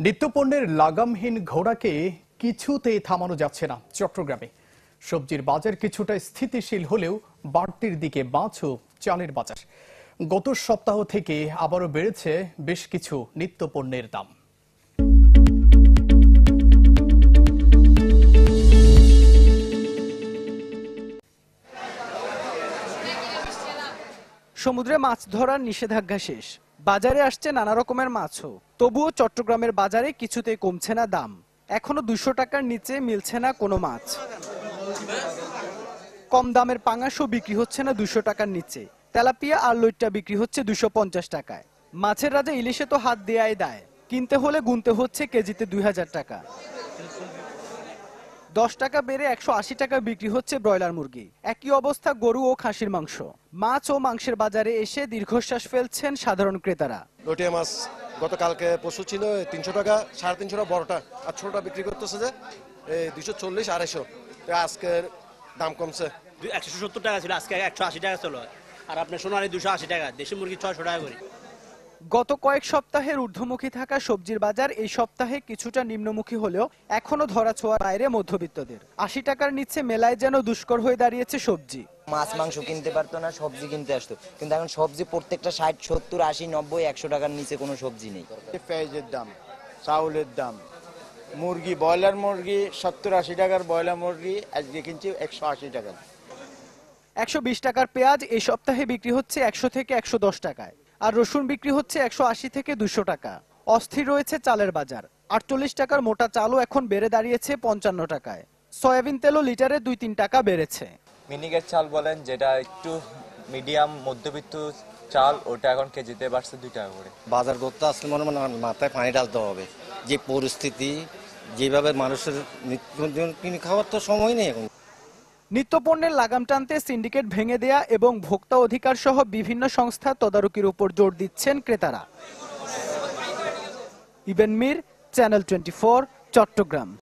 নিত্যপণ্যের লাগামহীন ঘোড়াকে কিছুতেই থামানো যাচ্ছে না। চট্টগ্রামে সবজির বাজার কিছুটা স্থিতিশীল হলেও বাড়তির দিকে মাছ ও চালের বাজার। গত সপ্তাহ থেকে আবারও বেড়েছে বেশ কিছু নিত্যপণ্যের দাম। সমুদ্রে মাছ ধরার নিষেধাজ্ঞা শেষ, বাজারে আসছে নানা রকমের মাছও। তবুও চট্টগ্রামের বাজারে কিছুতেই কমছে না দাম। এখনো 200 টাকার নিচে মিলছে না কোনো মাছ। কম দামের পাঙাশও বিক্রি হচ্ছে না 200 টাকার নিচে। তেলাপিয়া আর লইট্টা বিক্রি হচ্ছে 250 টাকায়। মাছের রাজা ইলিশে তো হাত দেয়াই দায়, কিনতে হলে গুনতে হচ্ছে কেজিতে 2000 টাকা। 10 টাকা বেড়ে 180 টাকা বিক্রি হচ্ছে ব্রয়লার মুরগি। একই অবস্থা গরু ও খাসির মাংস। মাছ ও মাংসের বাজারে এসে দীর্ঘশ্বাস ফেলছেন সাধারণ ক্রেতারা। লটিয়া মাছ গতকালকে পশু ছিল 300 টাকা, 350 টাকা বড়টা, আর ছোটটা বিক্রি করতেছে যে 240 250। আজকের দাম কমছে, 170 টাকা ছিল, আজকে 180 টাকা চলো। আর আপনার সোনালী 280 টাকা, দেশি মুরগি 600 টাকা করে। গত কয়েক সপ্তাহের ঊর্ধ্বমুখী থাকা সবজির বাজার এই সপ্তাহে কিছুটা নিম্নমুখী হলেও এখনো ধরাছোঁয়ার বাইরে মধ্যবিত্তদের। 80 টাকার নিচে মেলায় যেন দুষ্কর হয়ে দাঁড়িয়েছে সবজি। মাছ মাংস কিনতে পারতো না, সবজি কিনতে আসতো, কিন্তু এখন সবজি প্রত্যেকটা 60 70 80 90 100 টাকার নিচে কোনো সবজি নেই। পেঁয়াজের দাম, চাউলের দাম, মুরগি ব্রয়লার মুরগি 70 80 টাকার ব্রয়লার মুরগি আজকে কিনছি 180 টাকা। 120 টাকার পেঁয়াজ এই সপ্তাহে বিক্রি হচ্ছে 100 থেকে 110 টাকায়, আর রসুন বিক্রি হচ্ছে 180 থেকে 200 টাকা। অস্থির রয়েছে চালের বাজার। 48 টাকার মোটা চালও এখন বেড়ে দাঁড়িয়েছে 55 টাকায়। সয়াবিন তেলও লিটারে 2-3 টাকা বেড়েছে। মিনিকেট চাল বলেন, যেটা একটু মিডিয়াম মধ্যবিত্ত চাল, ওটা এখন কেজিতে বাড়ছে 2 টাকা করে। বাজার করতে আসলে মনে মাথায় পানি ঢালতে হবে। যে পরিস্থিতি, যেভাবে মানুষের কিনে খাওয়ার তো সময় নেই এখন। নিত্যপণ্যের লাগাম টানতে সিন্ডিকেট ভেঙে দেয়া এবং ভোক্তা অধিকার সহ বিভিন্ন সংস্থা তদারকির উপর জোর দিচ্ছেন ক্রেতারা। ইবেন মির, চ্যানেল 24, চট্টগ্রাম।